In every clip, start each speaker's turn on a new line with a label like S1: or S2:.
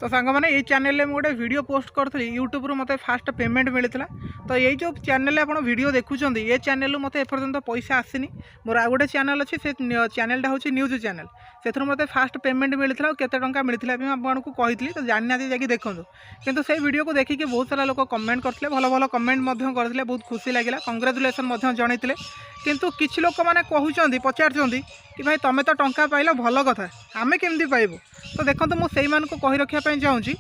S1: तो सांग मैंने ये चैनल में गोटे वीडियो पोस्ट करी यूट्यूब रू मत फास्ट पेमेंट मिलता। तो ये जो चैनल आप वीडियो देखुं ये चैनल मत एपर्यंत पैसा आसनी। मोर आ गोटे चैनल अच्छी से चैनलटा हूँ न्यूज चैनल से मत फास्ट पेमेंट मिलता केते टंका मिलता आपको कही तो जानी ना जाकि देखूँ किंतु से वीडियो को देखिए बहुत सारा लोग कमेंट करते भल भल कमेंट करते बहुत खुशी लगे कंग्रेचुलेसन जनते किंतु किसी लोक मैंने कहते पचार कि भाई तुम्हें तो टंका पाइल भल कथा आमे केमती पाइबू। तो देखो मुझे कही रखापी चाहूँगी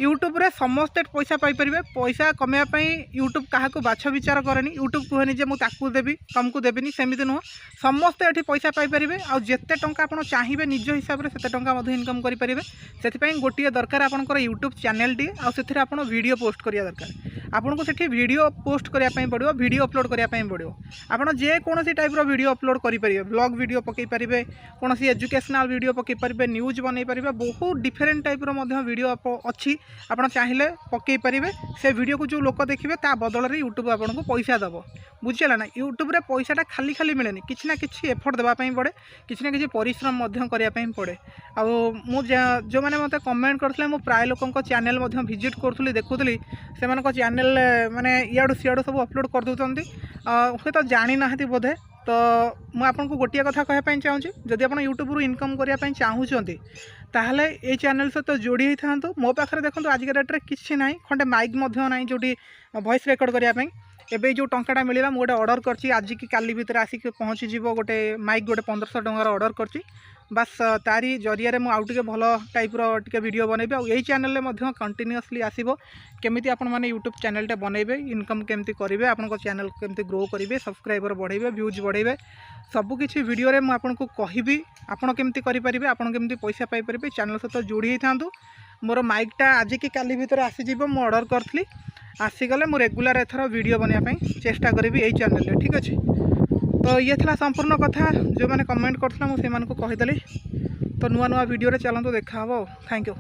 S1: यूट्यूब रे समस्ते पैसा पाइपर पैसा कमापी यूट्यूब क्या बाछ विचार करेनि यूट्यूब कहनी जे मुझे देवी तुमको देवी सेमती नुह समस्ते ये पैसा पाइपर आते टंका आप चाहिए निज हिसाब से से इनकम करेंगे से गोटे दरकार आपंकर यूट्यूब चैनल टी आते आप वीडियो पोस्ट करा दरकार आपको से वीडियो पोस्ट करने पड़ो वीडियो अपलोड करने पड़ो आप जेकोसी टाइप वीडियो अपलोड करेंगे ब्लॉग वीडियो पकई पारे कौन एजुकेशनल वीडियो पकई पारे न्यूज बनई पारे बहुत डिफरेंट टाइप वीडियो अच्छी आप चाहिए पकई पारे से वीडियो को जो लोक देखिए ता बदल में यूट्यूब आपको पैसा दब बुझेगा ना यूट्यूब रे पैसाटा खाली खाली मिले किसी ना किसी एफर्ट देवाई पड़े किसी ना किसी परिश्रम करने पड़े जो मैंने मत कमेंट करते प्राय लोक चैनल विजिट करूँ देखुली से चैनल माने इाड़ू सियाड़ू सब अपलोड कर दूसरी हे तो जानी ना बोधे। तो मुझे गोटे कथा कहवाई चाहूँगी जदि आप यूट्यूब रू इनकम करने चाहूँगी ताहले ये चैनल सहित जोड़ी था मो पाखे देखो आज डेट में किसी ना खंडे माइक ना जो वॉइस रेकर्ड करने एवं जो टंकाटा मिलला मुझे ऑर्डर करची आज की काली भितर आसिक पहुँची जीव गोटे माइक गोटे 1500 टंकार ऑर्डर करची बस तारी जरिया मुझे आउ टे भल टाइप टे वीडियो बनइबे आ यही चैनल में कंटिन्यूअसली आसो केमिति आपण माने यूट्यूब चैनल बनइबे इनकम केमती करेंगे आपन चैनल केमती ग्रो करेंगे सब्सक्राइबर बढ़ेबे व्यूज बढ़ेबे सबकिछि वीडियो रे आपको कहबी आपन केमती करेंगे आपन केमती पैसा पाइपर चैनल सहित जोड़ी था मोर माइकटा आज की काली भितर आसीज मु ऑर्डर करी आसीगले मु रेगुलर एथर वीडियो बनवाई चेष्टा करी यही चैनल ठीक अच्छे। तो ये था संपूर्ण कथा जो मैंने कमेंट करते मुझे कहीदेली। तो नुआ नुआ वीडियो चलते देखा थैंक यू।